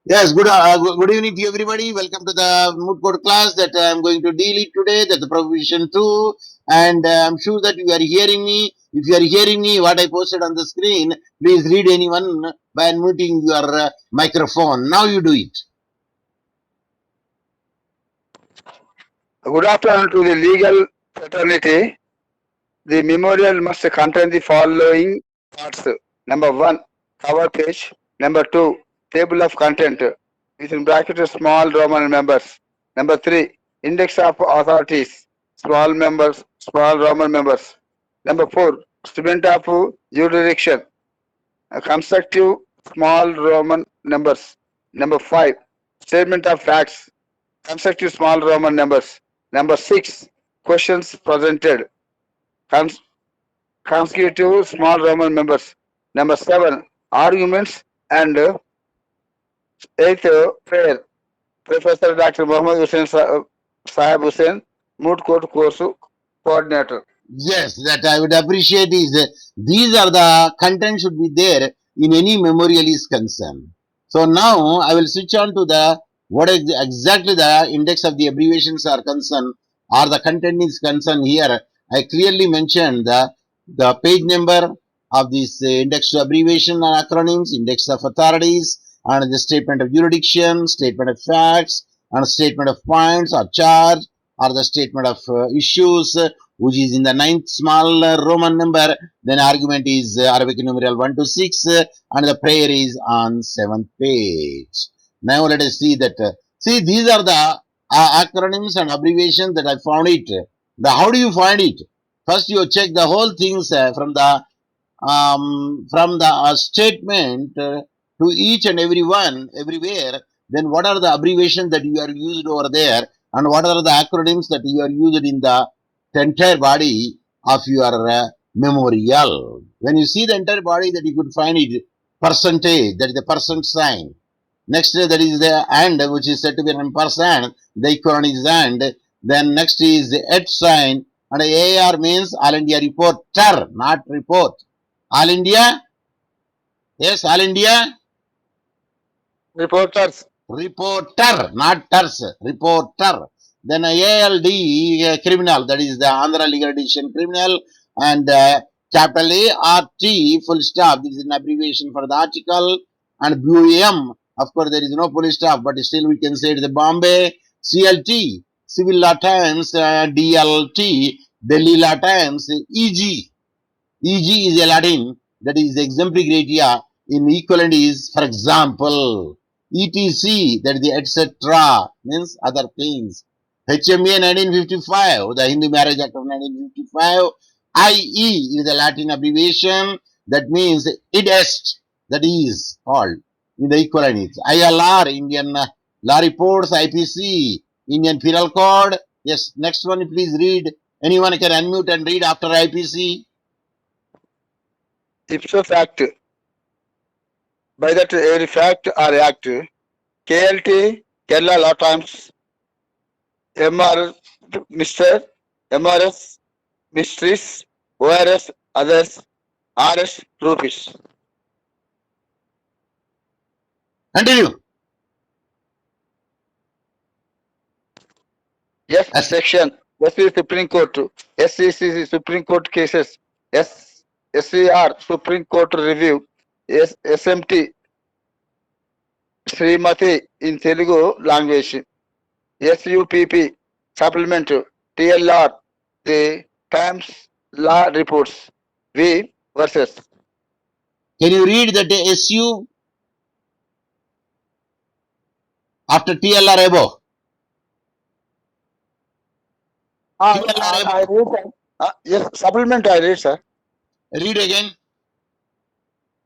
Yes, good evening to everybody. Welcome to the mood code class that I'm going to deal it today. That's the provision 2. And I'm sure that you are hearing me. If you are hearing me, what I posted on the screen, please read anyone by unmuting your microphone. Now you do it. Good afternoon to the legal fraternity. The memorial must contain the following parts. Number 1, cover page. Number 2, table of content. Within brackets, small Roman members. Number 3, index of authorities. Small Roman members. Number 4, statement of jurisdiction. Constructive, small Roman numbers. Number 5, statement of facts. Constructive, small Roman numbers. Number 6, questions presented. Consecutive, small Roman numbers. Number 7, arguments. And 8th, prayer. Professor Dr. Muhammad Hussain Sahib Hussain, Moot Court Course Coordinator. Yes, that I would appreciate is these are the content should be there in any memorial is concerned. So now I will switch on to the what exactly the index of the abbreviations are concerned or the content is concerned here. I clearly mentioned the page number of this index to abbreviation and acronyms, index of authorities, and the statement of jurisdiction, statement of facts, and statement of points or charge, or the statement of issues, which is in the ninth small Roman number. Then argument is Arabic numeral 1 to 6, and the prayer is on 7th page. Now let us see that. See, these are the acronyms and abbreviations that I found it. How do you find it? First, you check the whole things from the statement to each and every one, everywhere. Then what are the abbreviations that you are used over there, and what are the acronyms that you are used in the entire body of your memorial. When you see the entire body, that you could find it percentage, that is the percent sign. Next, that is the and, which is said to be an ampersand, the equivalent is and. Then next is the at sign, and AR means All India Reporter, not report. All India, yes, All India Reporters. reporter, not ters, reporter. Then ALD, criminal, that is the Andhra Legal Edition criminal, and capital ART, full stop, this is an abbreviation for the article, and BUM, of course, there is no full stop, but still we can say it is the Bombay, CLT, Civil Law Times, DLT, Delhi Law Times, EG. EG is a Latin, that is the exemplary criteria. In equivalent is, for example, ETC, that is the etc. means other things. HMA 1955, the Hindu Marriage Act of 1955. IE is the Latin abbreviation that means id est, that is called in the equivalent. ILR, Indian Law Reports, IPC, Indian Penal Code. Yes, next one, please read. Anyone can unmute and read after IPC. Ipso fact. By that every fact or act. KLT, Kerala Law Times, MR, Mr. MRS, Mysteries, ORS, others, RS, rupees. Continue. Yes, section. SC Supreme Court. SCC Supreme Court cases. SCR Supreme Court review. SMT Srimati in Telugu language. SUPP supplement. TLR the Times law reports. V versus. Can you read the SU after TLR above? TLR I read. Yes, supplement I read, sir. Read again.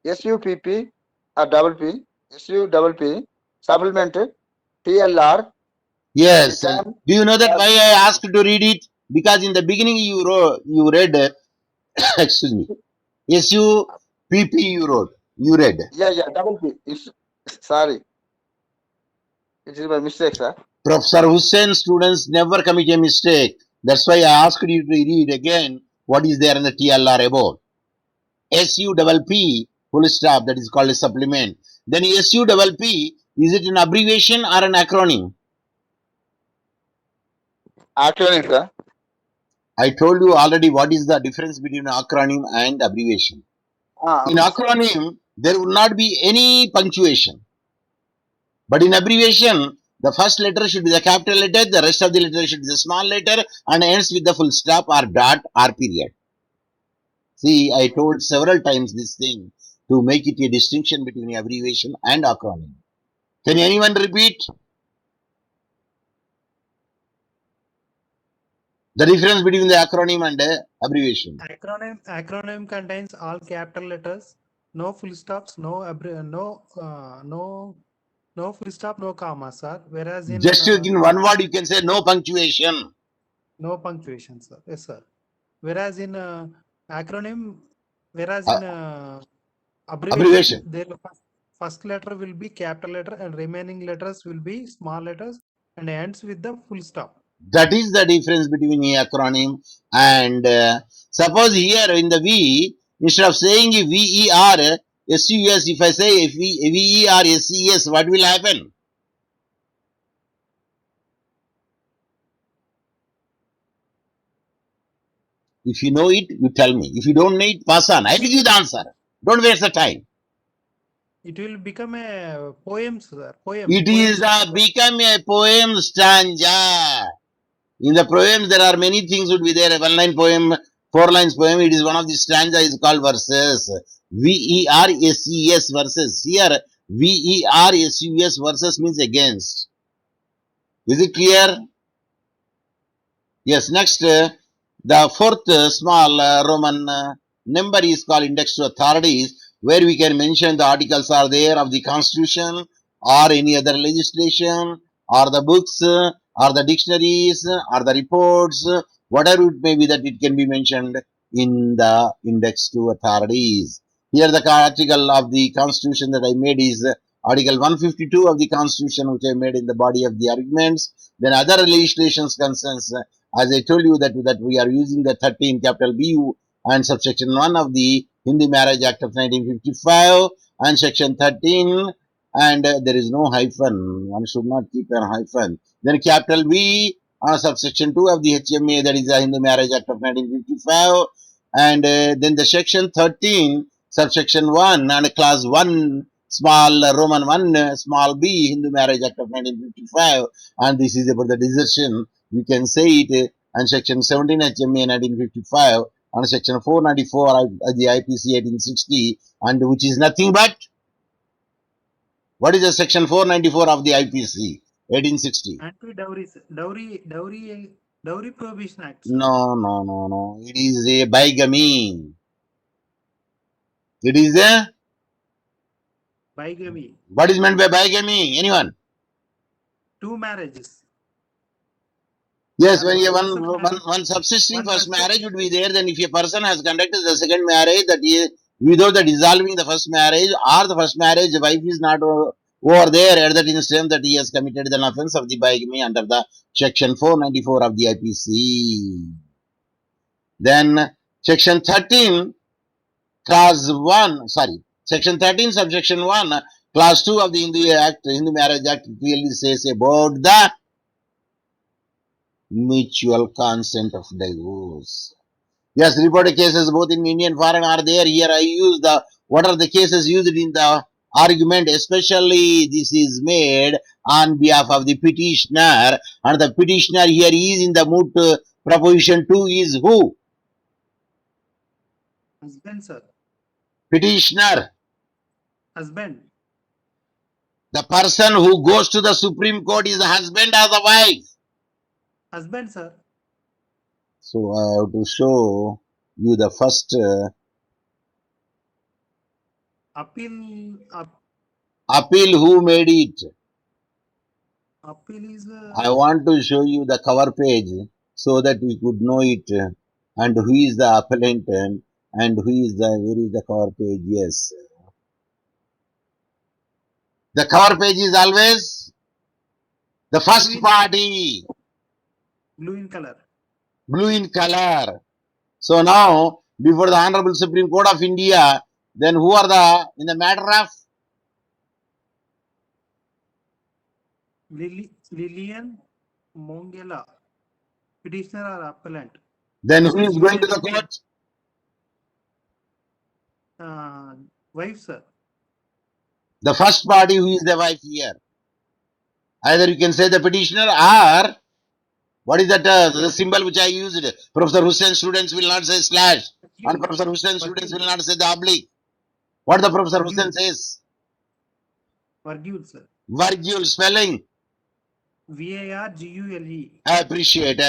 SUPP double P, SUPP supplement TLR. Yes. Do you know that why I asked to read it? Because in the beginning you read, excuse me, SUPP you read. Yeah, double P. Sorry. It is my mistake, sir. Professor Hussain students never commit a mistake. That's why I asked you to read again what is there in the TLR above. SUPP full stop, that is called a supplement. Then SUPP Is it an abbreviation or an acronym? Acronym, sir. I told you already what is the difference between acronym and abbreviation. In acronym, there would not be any punctuation. But in abbreviation, the first letter should be the capital letter, the rest of the letter should be the small letter, and ends with the full stop or dot or period. See, I told several times this thing to make it a distinction between abbreviation and acronym. Can anyone repeat? The difference between the acronym and abbreviation. Acronym contains all capital letters, no full stops, no full stop, no comma, sir. Whereas in Just in one word, you can say no punctuation. no punctuation, sir. Yes, sir. Whereas in acronym, abbreviation, their first letter will be capital letter and remaining letters will be small letters and ends with the full stop. That is the difference between the acronym and suppose here in the V, instead of saying VER, SUS, if I say VER, SES, what will happen? If you know it, you tell me. If you don't know it, pass on. I will give the answer. Don't waste the time. It will become a poem, sir. Poem. It is become a poem stanza. In the poems, there are many things would be there. A one-line poem, 4 lines poem. It is one of the stanza is called verses. VERSES verses. Here, VERSUS verses means against. Is it clear? Yes. Next, the fourth small Roman number is called index to authorities, where we can mention the articles are there of the constitution or any other legislation or the books or the dictionaries or the reports, whatever it may be that it can be mentioned in the index to authorities. Here the article of the constitution that I made is article 152 of the constitution, which I made in the body of the arguments. Then other legislations concerns, as I told you that we are using the 13 capital BU and subsection 1 of the Hindu Marriage Act of 1955 and section 13, and there is no hyphen. One should not keep a hyphen. Then capital B subsection 2 of the HMA, that is the Hindu Marriage Act of 1955, and then the section 13 subsection 1 and class 1 small Roman 1 small b Hindu Marriage Act of 1955, and this is about the desertion. You can say it and section 17 HMA 1955 and section 494 of the IPC 1860, and which is nothing but, what is the section 494 of the IPC 1860? Dowry Prohibition Act. Sir. No. It is a bigamy. It is a bigamy. What is meant by bigamy? Anyone? Two marriages. Yes, when you one subsisting first marriage would be there, then if a person has conducted the second marriage, that is without the dissolving the first marriage, or the first marriage, the wife is not over there at that instant, that he has committed an offense of the bigamy under the section 494 of the IPC. Then section 13 clause 1, section 13 subsection 1 clause 2 of the Hindu Marriage Act clearly says about the mutual consent of divorce. Yes, reported cases both in Indian and foreign are there. Here I use what are the cases used in the argument, especially this is made on behalf of the petitioner, and the petitioner here is in the moot proposition 2 is who? Husband, sir. Petitioner. Husband. The person who goes to the Supreme Court is the husband or the wife? Husband, sir. So I have to show you the first appeal who made it. Appeal is I want to show you the cover page so that we could know it, and who is the appellant and who is where is the cover page. Yes, the cover page is always the first party. Blue in color. Blue in color. So now, before the Honorable Supreme Court of India, then who are in the matter of Lillian Mongella, petitioner or appellant. Then This who is is going to the usually court? wife, sir. The first party who is the wife here. Either you can say the petitioner or what is that the symbol which I used? Professor Hussain students will not say slash and Professor Hussain students will not say the oblique. What the Professor Hussain says? Vargule, sir. Vargule spelling. Vargule. I appreciate.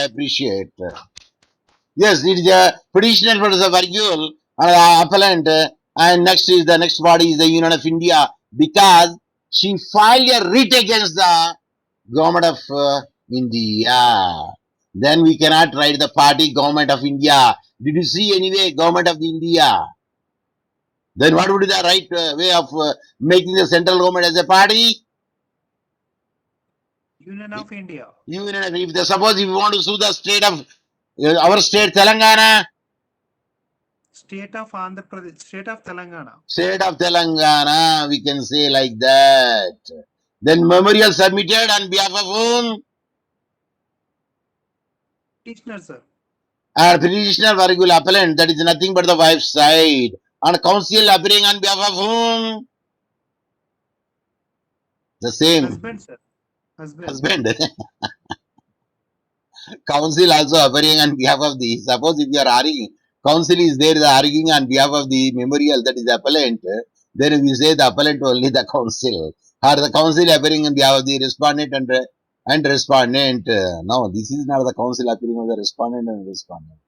Yes, it is a petitioner for the Vargule appellant, and the next body is the Union of India because she filed a writ against the government of India. Then we cannot write the party government of India. Did you see anyway government of the India? Then what would be the right way of making the central government as a party? Union of India. Union. Suppose if you want to sue the state of our state Telangana, State of Andhra Pradesh, State of Telangana. State of Telangana, we can say like that. Then memorial submitted on behalf of whom? Petitioner, sir. And petitioner Vargule appellant, that is nothing but the wife's side. And counsel appearing on behalf of whom? The same. Husband, sir. Husband. Counsel also appearing on behalf of the, suppose if you are arguing, counsel is there arguing on behalf of the memorial, that is appellant, then if you say the appellant only the counsel, or the counsel appearing on behalf of the respondent and respondent. No, this is not the counsel appearing of the respondent and respondent.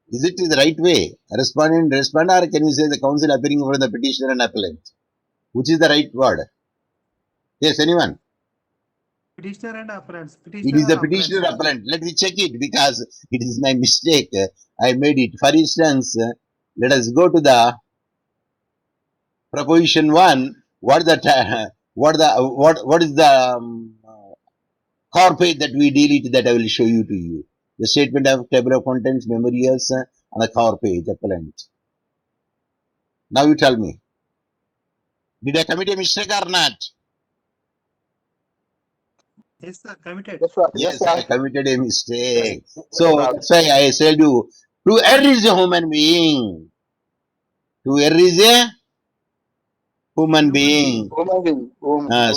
Is it the right way? Respondent, respondent, or can you say the counsel appearing for the petitioner and appellant? Which is the right word? Yes, anyone? Petitioner and appellant. It is the petitioner appellant. Let me check it because it is my mistake. I made it. For instance, let us go to the proposition 1. What is the core page that we delete that I will show you to you. The statement of table of contents, memorials, and the core page appellant. Now you tell me. Did I commit a mistake or not? Yes, sir. Committed. Yes, I committed a mistake. So that's why I said you, to err is a human being. To err is a human being.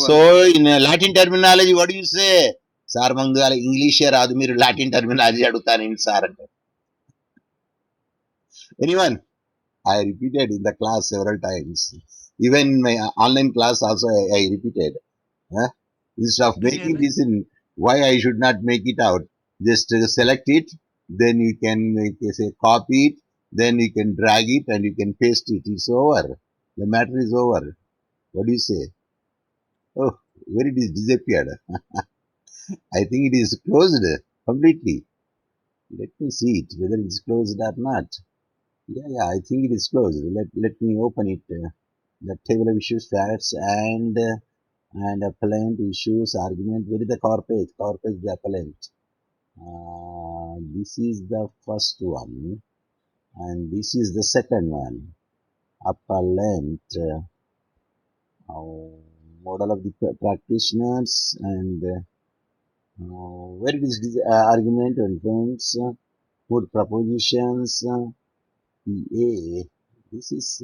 So in Latin terminology, what do you say? Sir, Mangala English రాదు మీరు Latin terminology అడుగుతాను sir అంటే. Anyone? I repeated in the class several times. Even in my online class also I repeated. Instead of making this in, why I should not make it out? Just select it, then you can say copy it, then you can drag it and you can paste it. It's over. The matter is over. What do you say? Oh, where it is disappeared. I think it is closed completely. Let me see it, whether it is closed or not. Yeah, I think it is closed. Let me open it. The table of issues, facts, and appellant issues, argument. Where is the core page? Core page, the appellant. This is the first one, and this is the second one. Appellant. Model of the practitioners, and where it is argument and points, put propositions. This is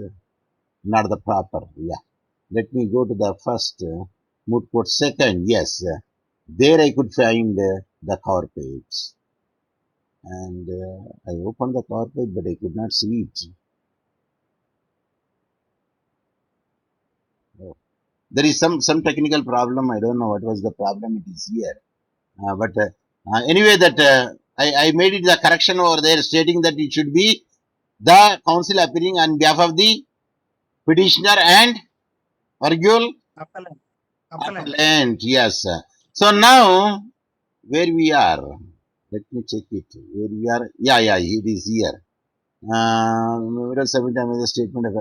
not the proper. Yeah. Let me go to the first. Moot court second. Yes. There I could find the core page. And I opened the core page, but I could not see it. Oh. There is some technical problem. I don't know what was the problem. It is here. But anyway, that I made it the correction over there stating that it should be the counsel appearing on behalf of the petitioner and Vargule appellant. Yes. So now where we are, let me check it. Where we are? Yeah, it is here. The statement of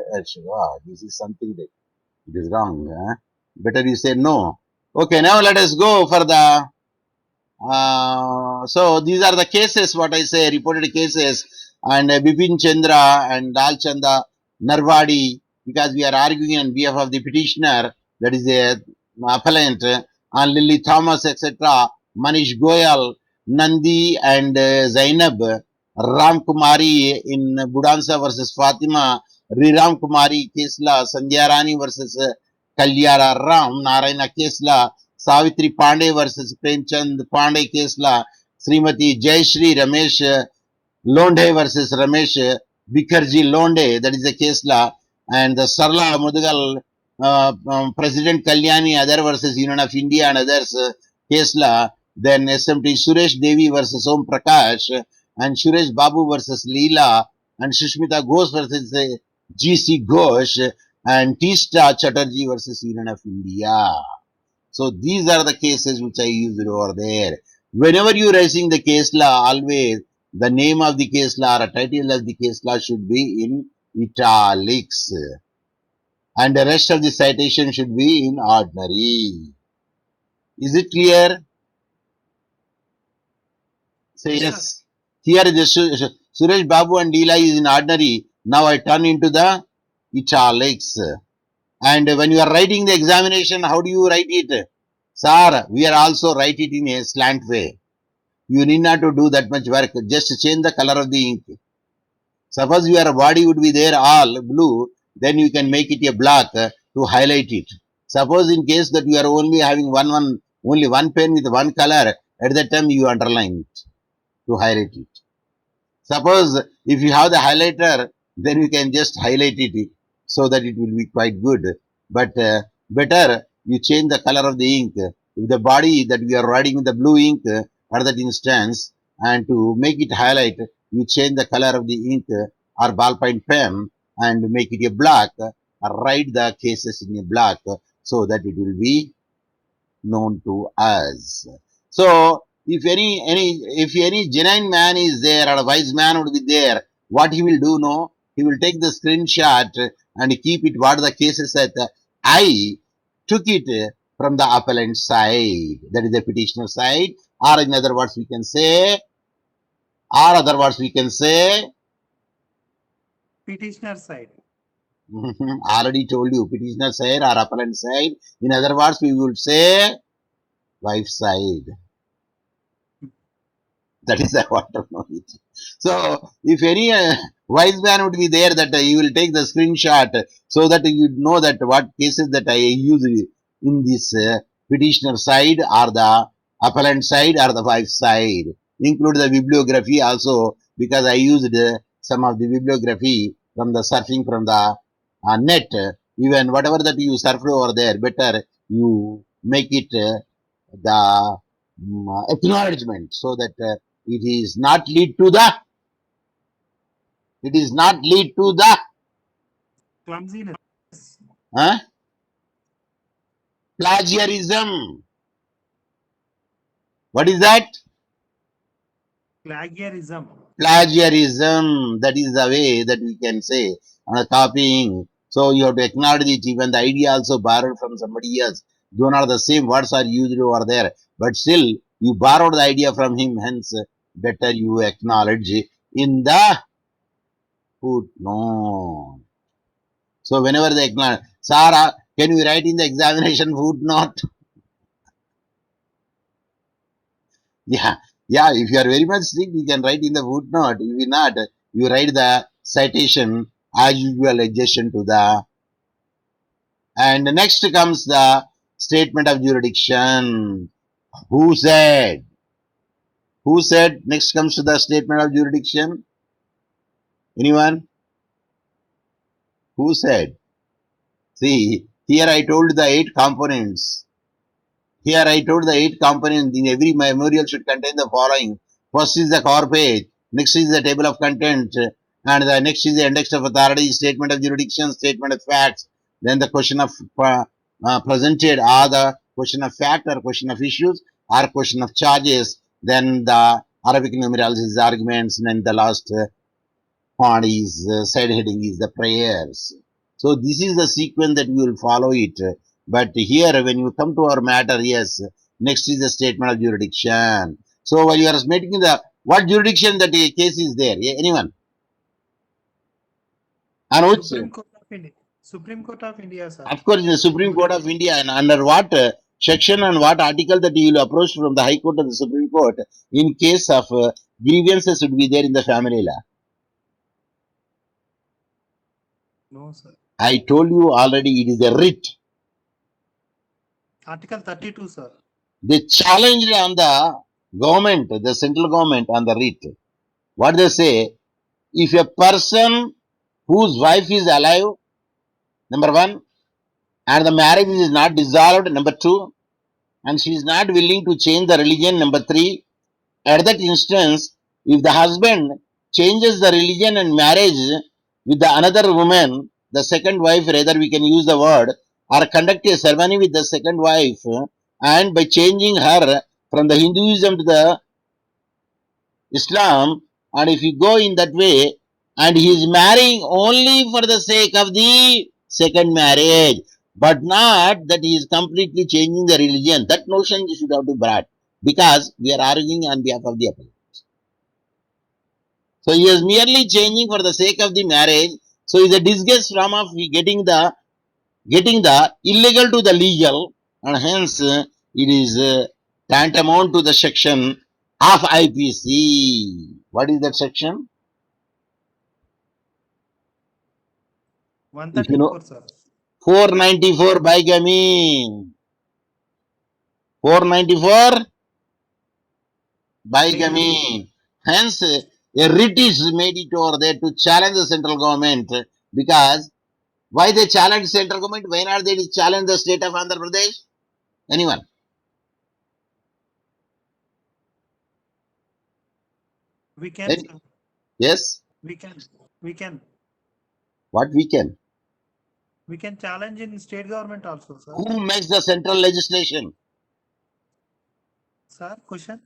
wow, this is something that it is wrong. Better you say no. Okay, now let us go for the. So these are the cases. What I say, reported cases, and Bipin Chandra and Dalchanda Narwadi, because we are arguing on behalf of the petitioner. That is appellant, and Lily Thomas, etc., Manish Goyal, Nandi and Zainab, Ram Kumari in Budansa versus Fatima, Ram Kumari Kesla, Sandhya Rani versus Kalyara Ram, Narayana Kesla, Savitri Pandey versus Premchand Pandey Kesla, Srimati Jayashri Ramesh Londe versus Ramesh Bikharji Londe, that is the case law, and the Sarla Mudugal President Kalyani, other versus Union of India and others case law, then SMT Suresh Devi versus Om Prakash, and Suresh Babu versus Leela, and Sushmita Ghosh versus GC Ghosh, and Tista Chatterjee versus Union of India. So these are the cases which I used over there. Whenever you are raising the case law, always the name of the case law or a title of the case law should be in italics. And the rest of the citation should be in ordinary. Is it clear? Say Yes, sir. yes. Here the Suresh Babu and Leela is in ordinary. Now I turn into the italics. And when you are writing the examination, how do you write it? Sir, we are also write it in a slant way. You need not to do that much work. Just change the color of the ink. Suppose your body would be there all blue, then you can make it a black to highlight it. Suppose in case that you are only having only one pen with one color, at that time you underline it to highlight it. Suppose if you have the highlighter, then you can just highlight it so that it will be quite good. But better you change the color of the ink. If the body that we are writing with the blue ink at that instance, and to make it highlight, you change the color of the ink or ballpoint pen and make it a black, or write the cases in a black so that it will be known to us. So if any genuine man is there or a wise man would be there, what he will do? No, he will take the screenshot and keep it what the cases that I took it from the appellant side, that is the petitioner side, or in other words we can say, Petitioner side. already told you, petitioner side or appellant side. In other words, we would say wife side. That is what I know it. So, if any wise man would be there, that he will take the screenshot so that you know that what cases that I use in this petitioner side or the appellant side or the wife side. Include the bibliography also, because I used some of the bibliography from the surfing from the net. Even whatever that you surfed over there, better you make it the acknowledgement so that it is not lead to the Clumsiness. uh, plagiarism. What is that? Plagiarism. Plagiarism. That is the way that we can say copying. So you have to acknowledge it. Even the idea also borrowed from somebody else. Though not the same words are used over there, but still you borrowed the idea from him. Hence, better you acknowledge in the footnote. So whenever they acknowledge, Sarah, can you write in the examination footnote? Yeah, yeah. If you are very much strict, you can write in the footnote. If you not, you write the citation as usual adjacent to the. And next comes the statement of jurisdiction. Who said? Who said? Next comes to the statement of jurisdiction. Anyone? Who said? See, here I told the 8 components. Here I told the 8 components. In every memorial should contain the following. First is the cover page. Next is the table of content. And the next is the index of authority, statement of jurisdiction, statement of facts. Then the question of presented are the question of fact or question of issues or question of charges. Then the Arabic numerals is arguments. And then the last part is side heading is the prayers. So this is the sequence that we will follow it. But here, when you come to our matter, yes, next is the statement of jurisdiction. So while you are making the what jurisdiction that case is there? Anyone? And which? Supreme Court of India. Supreme Court of India, sir. Of course, in the Supreme Court of India, and under what section and what article that you will approach from the High Court to the Supreme Court in case of grievances would be there in the family law. No, sir. I told you already, it is a writ. Article 32, sir. They challenged on the government, the central government on the writ. What they say, if a person whose wife is alive, number one, and the marriage is not dissolved, number two, and she is not willing to change the religion, number three, at that instance, if the husband changes the religion and marriage with the another woman, the second wife, rather we can use the word, or conduct a ceremony with the second wife, and by changing her from the Hinduism to the Islam, and if you go in that way, and he is marrying only for the sake of the second marriage, but not that he is completely changing the religion, that notion you should have to brought, because we are arguing on behalf of the applicant. So he is merely changing for the sake of the marriage. So is a disguise from of getting the illegal to the legal, and hence it is tantamount to the section of IPC. What is that section? If you know, 134, sir. 494 bigamy. 494 bigamy. Hence, a writ is made it over there to challenge the central government, because why they challenge central government? Why not they challenge the state of Andhra Pradesh? Anyone? We can, Any- sir. Yes? We can. What we can? We can challenge in state government also, sir. Who makes the central legislation? Sir, question?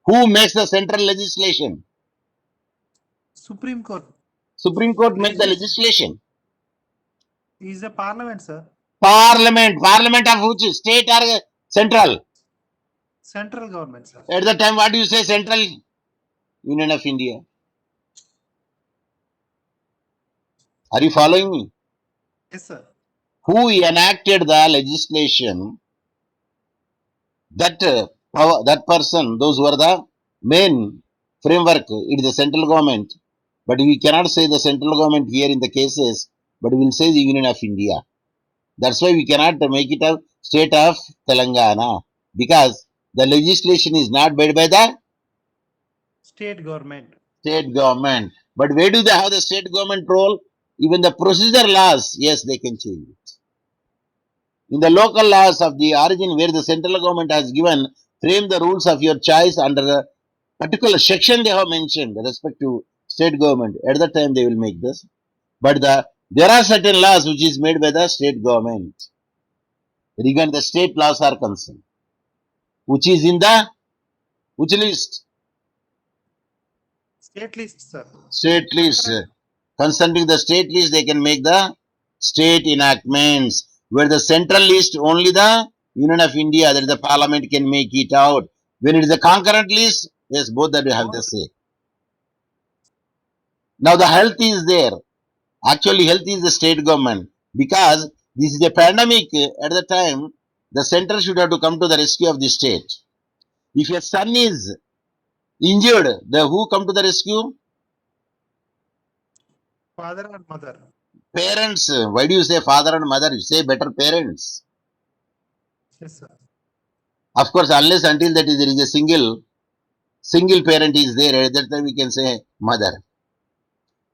Who makes the central legislation? Supreme Court Supreme Court makes the legislation. is a parliament, sir. Parliament. Parliament of which? State or central? Central government, sir. At the time, what do you say? Central Union of India. Are you following me? Yes, sir. Who enacted the legislation? That that person, those who are the main framework, it is the central government. But we cannot say the central government here in the cases, but we will say the Union of India. That's why we cannot make it a state of Telangana, because the legislation is not made by the State government. state government. But where do they have the state government role? Even the procedure laws, yes, they can change it. In the local laws of the origin where the central government has given, frame the rules of your choice under the particular section they have mentioned, the respective state government. At that time they will make this. But there are certain laws which is made by the state government. Regarding the state laws are concerned. Which is in the, which list? State list, sir. State list. Concerning the state list, they can make the state enactments. Where the central list, only the Union of India, that is the parliament, can make it out. When it is a concurrent list, yes, both that we have the say. Now the health is there. Actually, health is the state government, because this is a pandemic. At the time, the center should have to come to the rescue of the state. If your son is injured, the who come to the rescue? Father or mother. Parents. Why do you say father and mother? You say better parents. Yes, sir. Of course, unless until that is, there is a single parent is there, at that time we can say mother.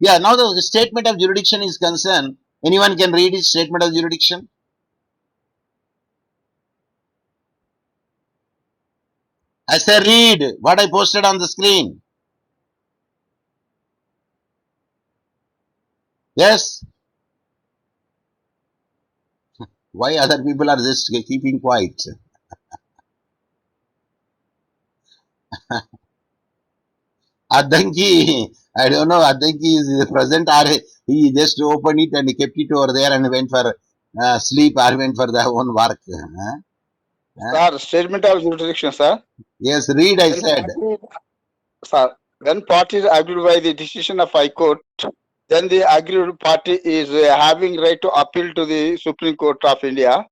Yeah, now the statement of jurisdiction is concerned. Anyone can read his statement of jurisdiction? I say read what I posted on the screen. Yes? Why other people are just keeping quiet? Adanki, I don't know, Adanki is present or he just opened it and kept it over there and went for sleep or went for their own work. Huh? Sir, statement of jurisdiction, sir. Yes, read, I said. Sir, when parties agreed by the decision of High Court then the aggrieved party is having right to appeal to the Supreme Court of India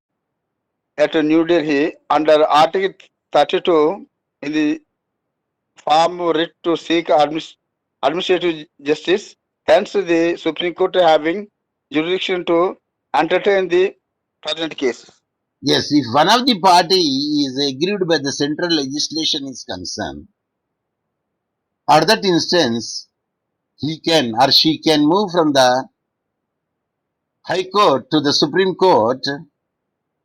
at New Delhi under Article 32 in the form writ to seek administrative justice. Hence, the Supreme Court having jurisdiction to entertain the present case. Yes, if one of the party is aggrieved by the central legislation is concerned, at that instance, he can or she can move from the High Court to the Supreme Court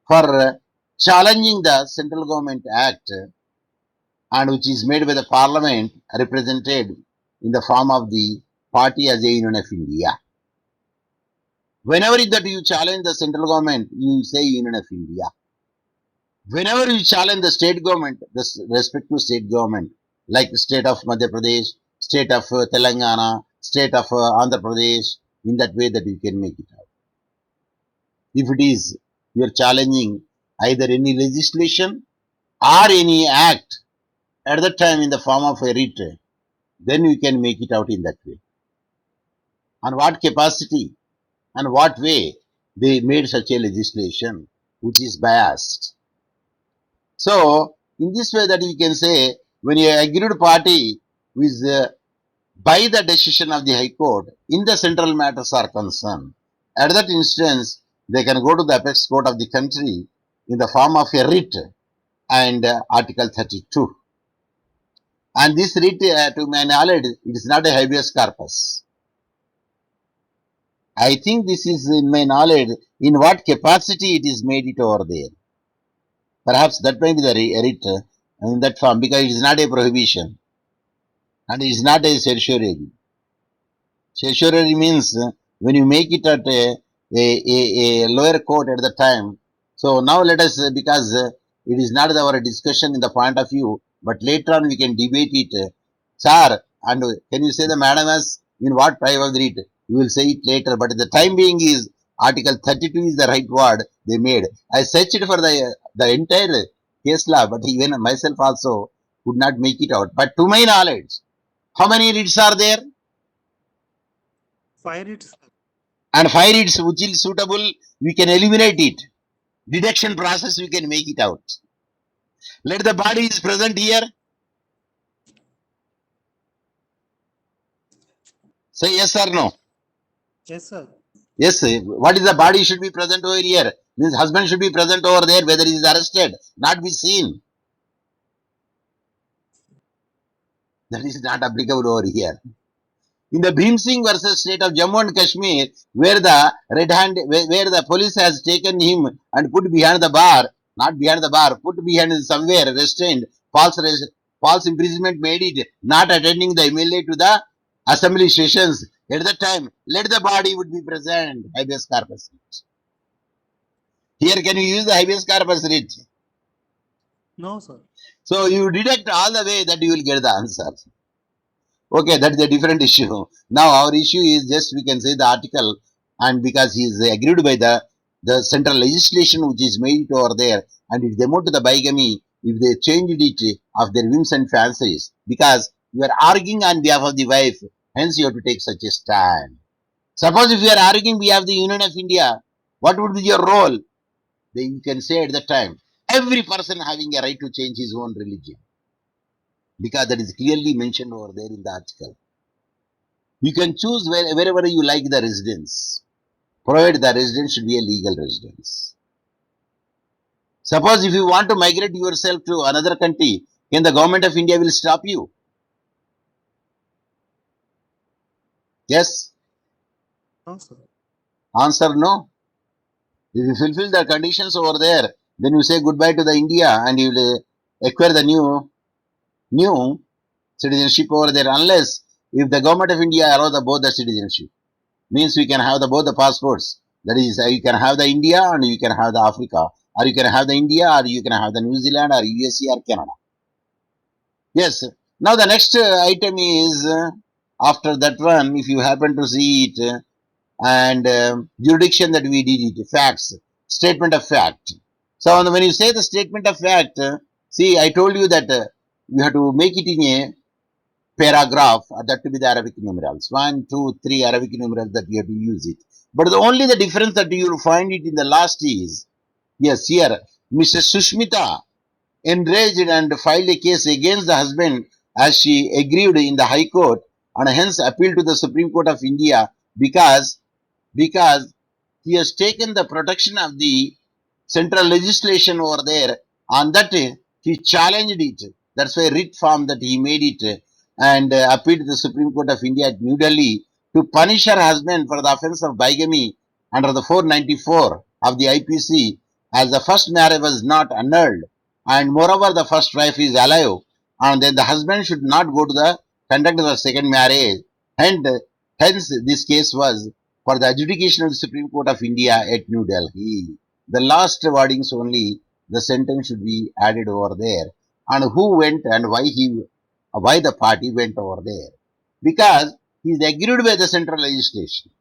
for challenging the central government act and which is made by the parliament represented in the form of the party as a Union of India. Whenever that you challenge the central government, you say Union of India. Whenever you challenge the state government, the respective state government, like state of Madhya Pradesh, state of Telangana, state of Andhra Pradesh, in that way that you can make it out. If it is, you are challenging either any legislation or any act at that time in the form of a writ, then you can make it out in that way. On what capacity and what way they made such a legislation which is biased. So, in this way that you can say, when a aggrieved party is by the decision of the High Court in the central matters are concerned, at that instance, they can go to the apex court of the country in the form of a writ and Article 32. And this writ, to my knowledge, it is not a habeas corpus. I think this is in my knowledge in what capacity it is made it over there. Perhaps that may be the writ in that form because it is not a prohibition and it is not a certiorari. Certiorari means when you make it at a lower court at the time. So now let us, because it is not our discussion in the point of view, but later on we can debate it. Sir, and can you say the madam as in what type of writ? We will say it later, but the time being is Article 32 is the right word they made. I searched for the entire case law, but even myself also could not make it out. But to my knowledge, how many writs are there? 5 writs. And 5 writs which is suitable, we can eliminate it. Deduction process, we can make it out. Let the body is present here. Say yes or no. Yes, sir. Yes, what is the body should be present over here? Means husband should be present over there, whether he is arrested, not be seen. That is not applicable over here. In the Bhim Singh versus state of Jammu and Kashmir, where the where the police has taken him and put behind the bar, not behind the bar, put behind somewhere, restrained, false imprisonment made it, not attending the MLA to the assembly sessions. At that time, let the body would be present, habeas corpus. Here, can you use the habeas corpus writ? No, sir. So you deduct all the way that you will get the answer. Okay, that is a different issue. Now our issue is just we can say the article, and because he is agreed by the central legislation which is made over there, and if they move to the bigamy, if they changed it of their whims and fancies, because you are arguing on behalf of the wife, hence you have to take such a stand. Suppose if you are arguing behalf of the Union of India, what would be your role? Then you can say at that time, every person having a right to change his own religion, because that is clearly mentioned over there in the article. You can choose wherever you like the residence, provided the residence should be a legal residence. Suppose if you want to migrate yourself to another country, can the government of India will stop you? Yes? No, sir. Answer no. If you fulfill the conditions over there, then you say goodbye to the India and you will acquire the new citizenship over there, unless if the government of India allow both the citizenship. Means we can have both the passports. That is, you can have the India and you can have the Africa, or you can have the India or you can have the New Zealand or USA or Canada. Yes. Now the next item is after that one, if you happen to see it, and jurisdiction that we did it, facts, statement of fact. So when you say the statement of fact, see, I told you that you have to make it in paragraph, that to be the Arabic numerals. 1, 2, 3 Arabic numerals that you have to use it. But only the difference that you will find it in the last is, yes, here, Mrs. Sushmita enraged and filed a case against the husband as she agreed in the High Court and hence appealed to the Supreme Court of India because he has taken the protection of the central legislation over there. On that, he challenged it. That's why writ form that he made it and appealed to the Supreme Court of India at New Delhi to punish her husband for the offense of bigamy under the 494 of the IPC, as the first marriage was not annulled, and moreover the first wife is alive, and then the husband should not go to the conduct the second marriage. And hence this case was for the adjudication of the Supreme Court of India at New Delhi. The last wordings only, the sentence should be added over there. And who went and why the party went over there? Because he is agreed by the central legislation.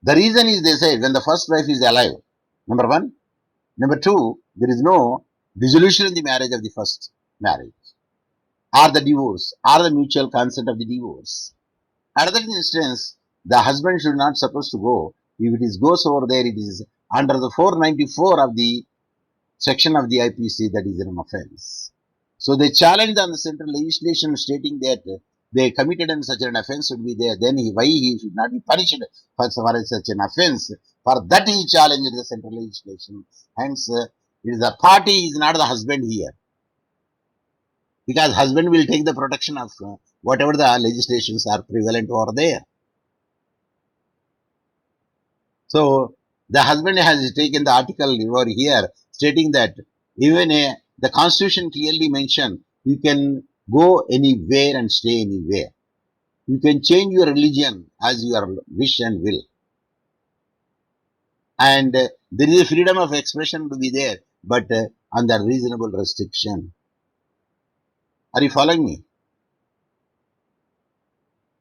The reason is, they said, when the first wife is alive, number one. Number two, there is no dissolution in the marriage of the first marriage, or the divorce, or the mutual consent of the divorce. Another instance, the husband should not supposed to go. If it is goes over there, it is under the 494 of the section of the IPC, that is an offense. So they challenged on the central legislation stating that they committed in such an offense should be there. Then why he should not be punished for such an offense? For that he challenged the central legislation. Hence, it is the party, is not the husband here. Because husband will take the protection of whatever the legislations are prevalent over there. So the husband has taken the article over here stating that even the constitution clearly mentioned you can go anywhere and stay anywhere. You can change your religion as your wish and will. And there is a freedom of expression to be there, but under reasonable restriction. Are you following me?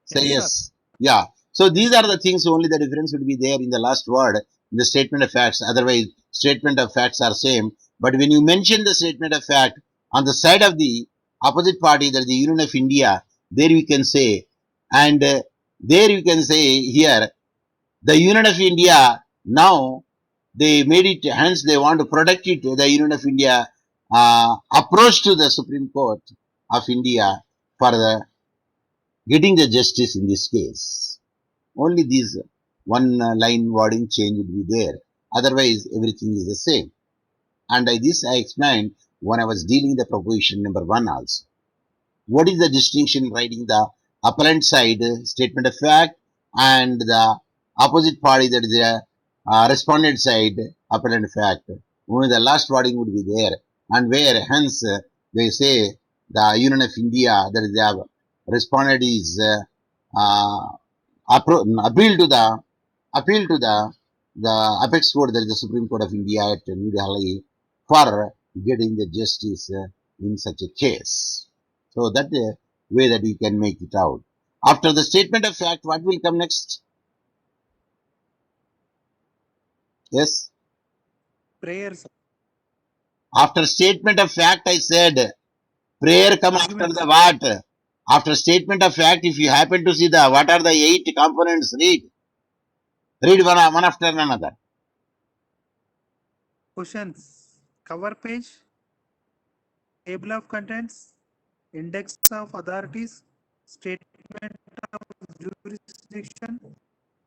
Say Yes, yes. Yeah. So these are the things, only the difference would be there in the last word, in the statement of facts. Otherwise, statement of facts are same. But when you mention the statement of fact on the side of the opposite party, that is the Union of India, there you can say, and there you can say here, the Union of India, now they made it, hence they want to protect it. The Union of India approach to the Supreme Court of India for the getting the justice in this case. Only this one line wording change would be there. Otherwise, everything is the same. And this I explained when I was dealing the proposition number 1 also. What is the distinction writing the appellant side statement of fact and the opposite party, that is the respondent side appellant fact? Only the last wording would be there, and where hence they say the Union of India, that is the respondent is appeal to the apex court, that is the Supreme Court of India at New Delhi, for getting the justice in such a case. So that way that we can make it out. After the statement of fact, what will come next? Yes. prayers, After statement of fact, I said prayer come after arguments, the what? After statement of fact, if you happen to see the what are the 8 components, read one after another. questions, cover page, table of contents, index of authorities, statement of jurisdiction,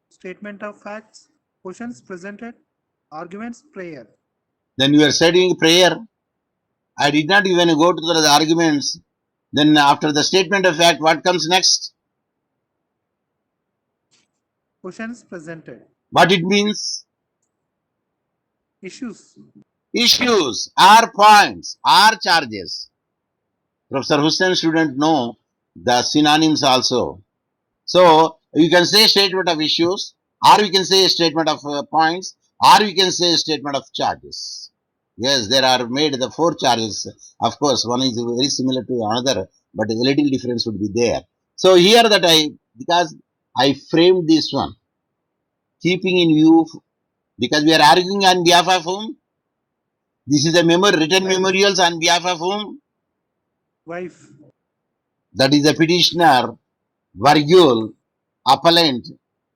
statement of facts, questions presented, arguments, prayer. Then you are studying prayer. I did not even go to the arguments. Then after the statement of fact, what comes next? Questions presented, What it means? issues, Issues are points, are charges. Professor Hussain student know the synonyms also. So you can say statement of issues, or you can say statement of points, or you can say statement of charges. Yes, there are made the 4 charges. Of course, one is very similar to another, but a little difference would be there. So here that because I framed this one, keeping in view, because we are arguing on behalf of whom? This is a written memorials on behalf of whom? wife, That is the petitioner, virgule, appellant,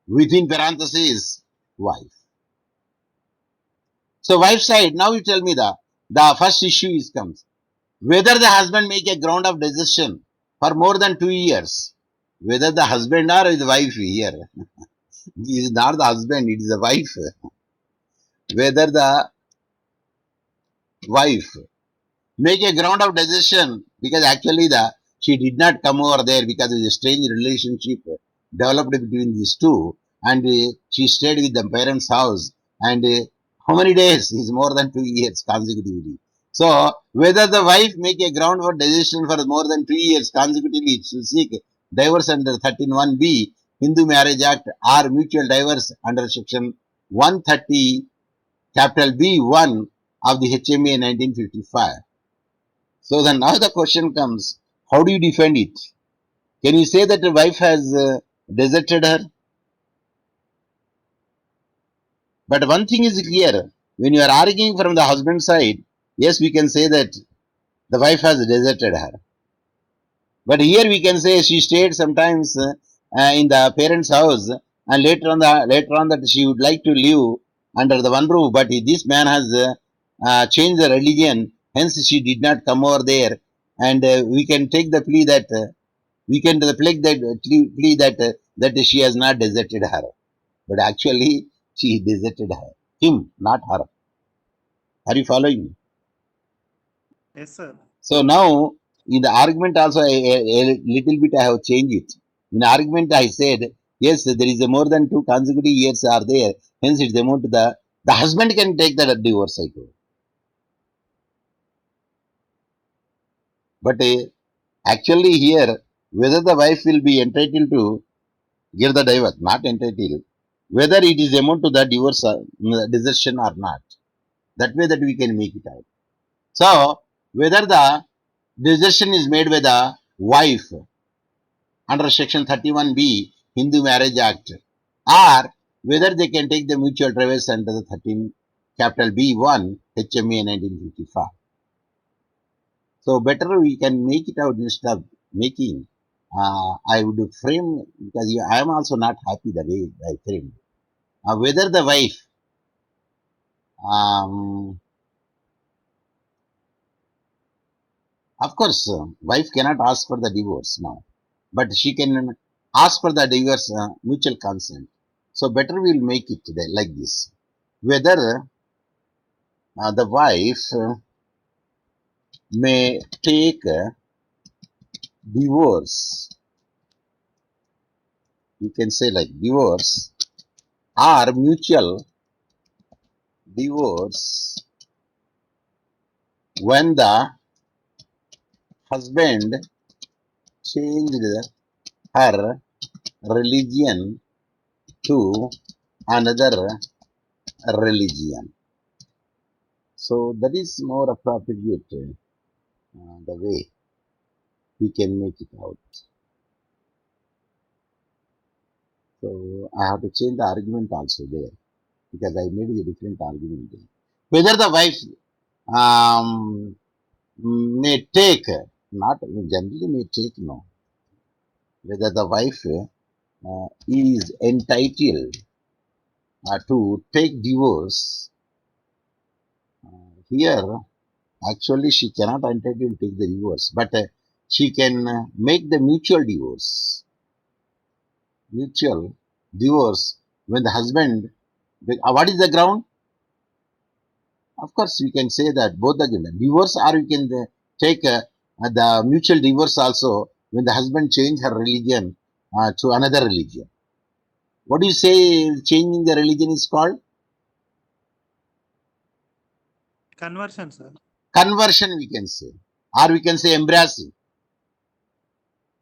within parentheses, wife. So wife side, now you tell me the first issue is comes. Whether the husband make a ground of decision for more than 2 years, whether the husband or the wife here, it is not the husband, it is the wife. Whether the wife make a ground of decision, because actually she did not come over there because of a strange relationship developed between these two, and she stayed with the parents' house, and how many days is more than 2 years consecutively. So whether the wife make a ground for decision for more than 2 years consecutively to seek divorce under 13(1)(b) Hindu Marriage Act or mutual divorce under section 130 capital B1 of the HMA 1955. So then now the question comes, how do you defend it? Can you say that the wife has deserted her? But one thing is clear, when you are arguing from the husband side, yes, we can say that the wife has deserted her. But here we can say she stayed sometimes in the parents' house, and later on that she would like to live under the one roof. But this man has changed the religion, hence she did not come over there. And we can take the plea that we can plea that she has not deserted her, but actually she deserted him, not her. Are you following me? Yes, sir. So now in the argument also a little bit I have changed it. In argument I said yes, there is a more than 2 consecutive years are there, hence it's amount to the husband can take the divorce. I told. But actually here whether the wife will be entitled to give the divorce, not entitled, whether it is amount to the divorce decision or not. That way that we can make it out. So whether the decision is made by the wife under section 31B Hindu Marriage Act, or whether they can take the mutual divorce under the 13 capital B1 HMA 1955. So better we can make it out instead of making. I would frame, because I am also not happy the way I framed. Whether the wife of course, wife cannot ask for the divorce now, but she can ask for the divorce mutual consent. So better we'll make it today like this. Whether the wife may take divorce, you can say like divorce or mutual divorce when the husband changed her religion to another religion. So that is more appropriate the way we can make it out. So I have to change the argument also there, because I made a different argument there. Whether the wife may take, not generally may take, no. Whether the wife is entitled to take divorce, here actually she cannot entitled to take the divorce, but she can make the mutual divorce. Mutual divorce when the husband, what is the ground? Of course, we can say that both the divorce, or we can take the mutual divorce also when the husband change her religion to another religion. What do you say changing the religion is called? Conversion, sir. Conversion, we can say, or we can say embracing.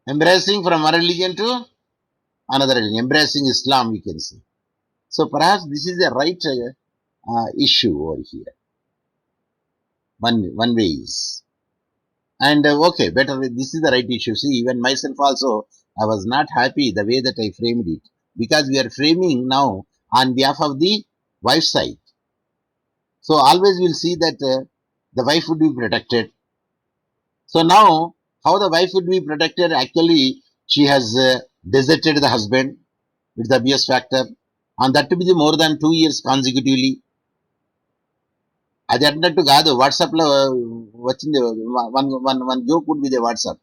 Embracing from one religion to another religion, embracing Islam, we can say. So perhaps this is the right issue over here. One way is. And okay, better, this is the right issue. See, even myself also, I was not happy the way that I framed it, because we are framing now on behalf of the wife side. So always we'll see that the wife would be protected. So now, how the wife would be protected? Actually, she has deserted the husband. It's the biggest factor. And that to be the more than 2 years consecutively. అది అన్నట్టు కాదు WhatsApp లో వచ్చింది one joke would be the WhatsApp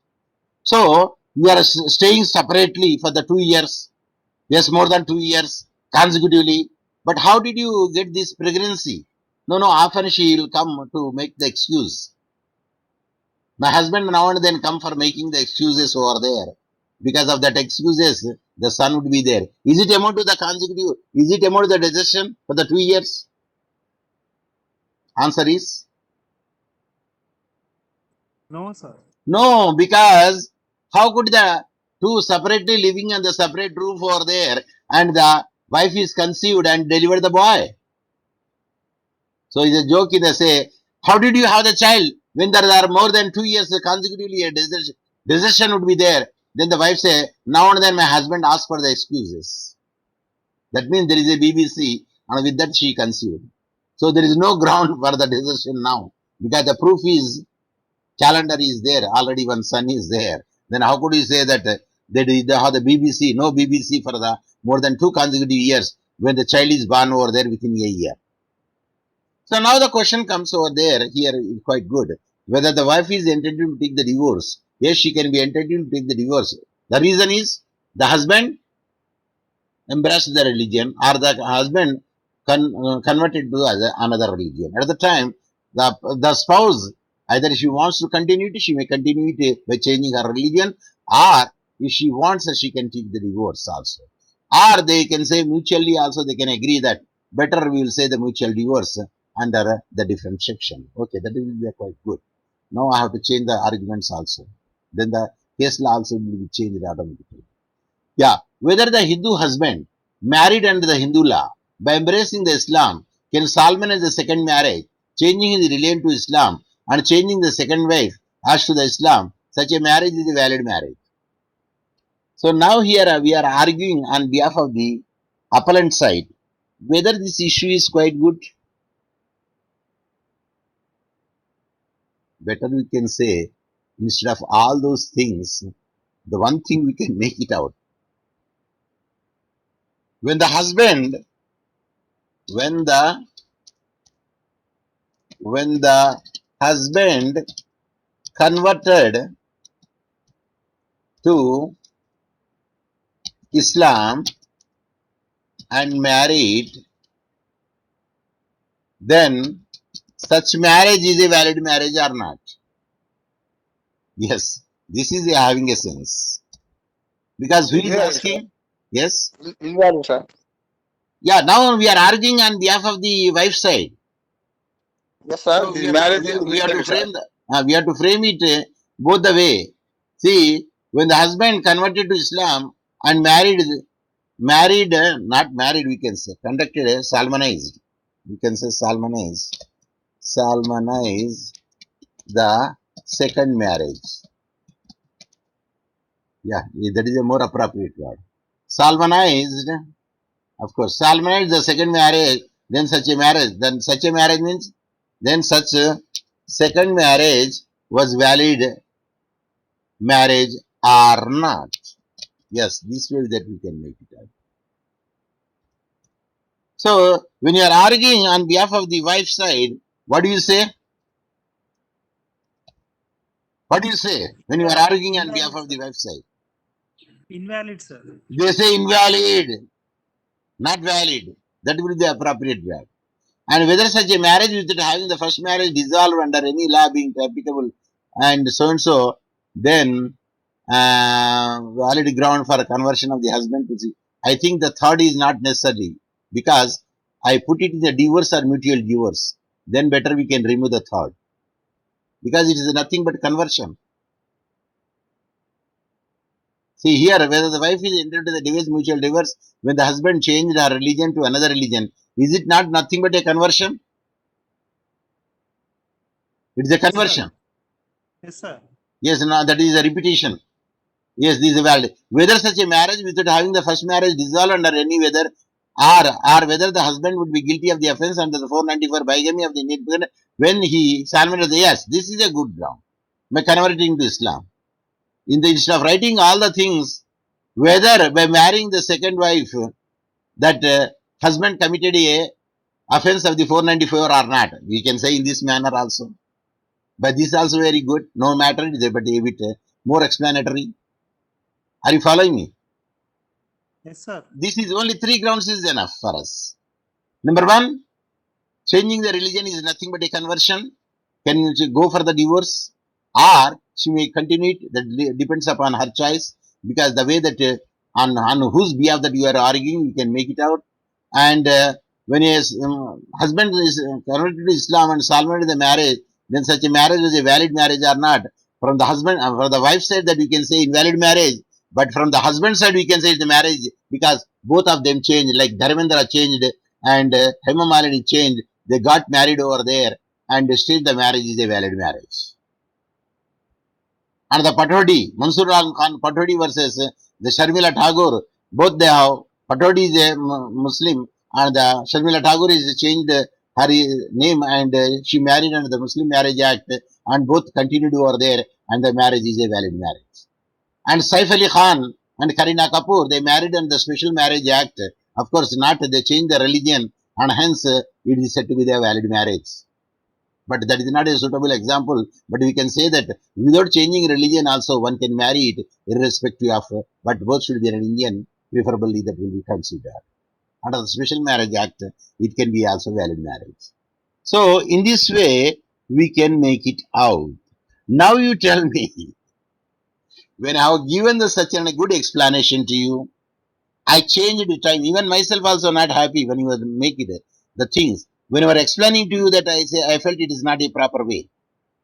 so you are staying separately for the 2 years, yes, more than 2 years consecutively, but how did you get this pregnancy? No, often she will come to make the excuse. My husband now and then come for making the excuses over there. Because of that excuses, the son would be there. Is it amount to the consecutive? Is it amount to the decision for the 2 years? Answer is No, sir. no, because how could the two separately living in the separate roof over there and the wife is conceived and delivered the boy? So it's a joke in the say, how did you have the child when there are more than 2 years consecutively a decision would be there? Then the wife say, now and then my husband asked for the excuses. That means there is a BBC and with that she conceived. So there is no ground for the decision now because the proof is calendar is there, already one son is there. Then how could you say that they have the BBC, no BBC for the more than 2 consecutive years when the child is born over there within a year? So now the question comes over there, here is quite good, whether the wife is entitled to take the divorce. Yes, she can be entitled to take the divorce. The reason is the husband embraced the religion or the husband converted to another religion. At the time, the spouse, either if she wants to continue it, she may continue it by changing her religion, or if she wants, she can take the divorce also. Or they can say mutually also, they can agree that better we will say the mutual divorce under the different section. Okay, that will be quite good. Now I have to change the arguments also. Then the case law also will be changed automatically. Yeah, whether the Hindu husband married under the Hindu law by embracing the Islam can solemnize the second marriage, changing his religion to Islam and changing the second wife as to the Islam, such a marriage is a valid marriage. So now here we are arguing on behalf of the appellant side whether this issue is quite good. Better we can say, instead of all those things, the one thing we can make it out. When the husband converted to Islam and married, then such marriage is a valid marriage or not? Yes, this is having a sense. Because who is Invalid, asking? Yes? Invalid, sir. Yeah, now we are arguing on behalf of the wife side. Yes, sir. So The marriage is we have to invalid, sir. frame we have to frame it both the way. See, when the husband converted to Islam and not married, we can say, conducted Salmanized. We can say Salmanized the second marriage. Yeah, that is a more appropriate word. Salmanized, of course, Salmanized the second marriage, then such a marriage means, then such a second marriage was valid marriage or not. Yes, this way that we can make it out. So, when you are arguing on behalf of the wife side, what do you say? What do you say when you are arguing on behalf of the wife side? Invalid, sir. They say invalid, not valid. That will be the appropriate word. And whether such a marriage without having the first marriage dissolved under any law being applicable and so, then valid ground for conversion of the husband to see. I think the third is not necessary because I put it in the divorce or mutual divorce. Then better we can remove the third because it is nothing but conversion. See here, whether the wife is entered to the divorce, mutual divorce, when the husband changed her religion to another religion, is it not nothing but a conversion? It is a conversion. Yes, sir. Yes, no, that is a repetition. Yes, this is valid. Whether such a marriage without having the first marriage dissolved under any whether or whether the husband would be guilty of the offense under the 494 bigamy of the Indian Penal when he salvaged the yes, this is a good ground by converting to Islam. instead of writing all the things, whether by marrying the second wife, that husband committed a offense of the 494 or not. We can say in this manner also. But this is also very good. No matter, it is but a bit more explanatory. Are you following me? Yes, sir. This is only 3 grounds is enough for us. Number 1, changing the religion is nothing but a conversion. Can she go for the divorce, or she may continue it? That depends upon her choice, because the way that on whose behalf that you are arguing, you can make it out. And when a husband is converted to Islam and solemnized the marriage, then such a marriage is a valid marriage or not. From the husband, from the wife side, that we can say invalid marriage, but from the husband side, we can say it's a marriage, because both of them changed. Like Dharmendra changed and Hema Malini changed. They got married over there, and still the marriage is a valid marriage. And the Patodi, Mansur Khan Patodi versus the Sharmila Tagore, both they have, Patodi is a Muslim, and the Sharmila Tagore is changed her name, and she married under the Muslim Marriage Act, and both continued over there, and the marriage is a valid marriage. And Saif Ali Khan and Kareena Kapoor, they married under the Special Marriage Act. Of course, not they changed the religion, and hence it is said to be a valid marriage. But that is not a suitable example. But we can say that without changing religion also one can marry it irrespective of, but both should be an Indian, preferably that will be considered. Under the Special Marriage Act, it can be also valid marriage. So in this way, we can make it out. Now you tell me, when I have given such a good explanation to you, I changed the time. Even myself also not happy when you were make it the things. When I were explaining to you that I felt it is not a proper way.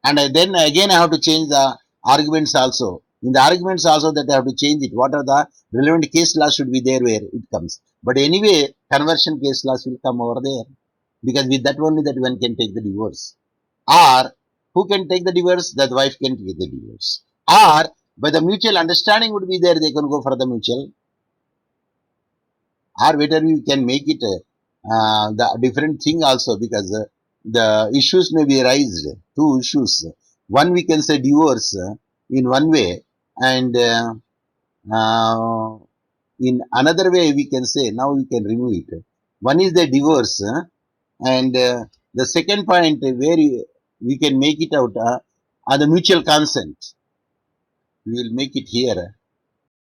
And then again I have to change the arguments also. In the arguments also that I have to change it. What are the relevant case laws should be there where it comes. But anyway, conversion case laws will come over there. Because with that only that one can take the divorce. Or who can take the divorce? That wife can take the divorce. Or by the mutual understanding would be there, they can go for the mutual. Or whether we can make it the different thing also, because the issues may be raised. 2 issues. One we can say divorce in one way, and in another way we can say now we can remove it. One is the divorce, and the second point where we can make it out are the mutual consent. We will make it here.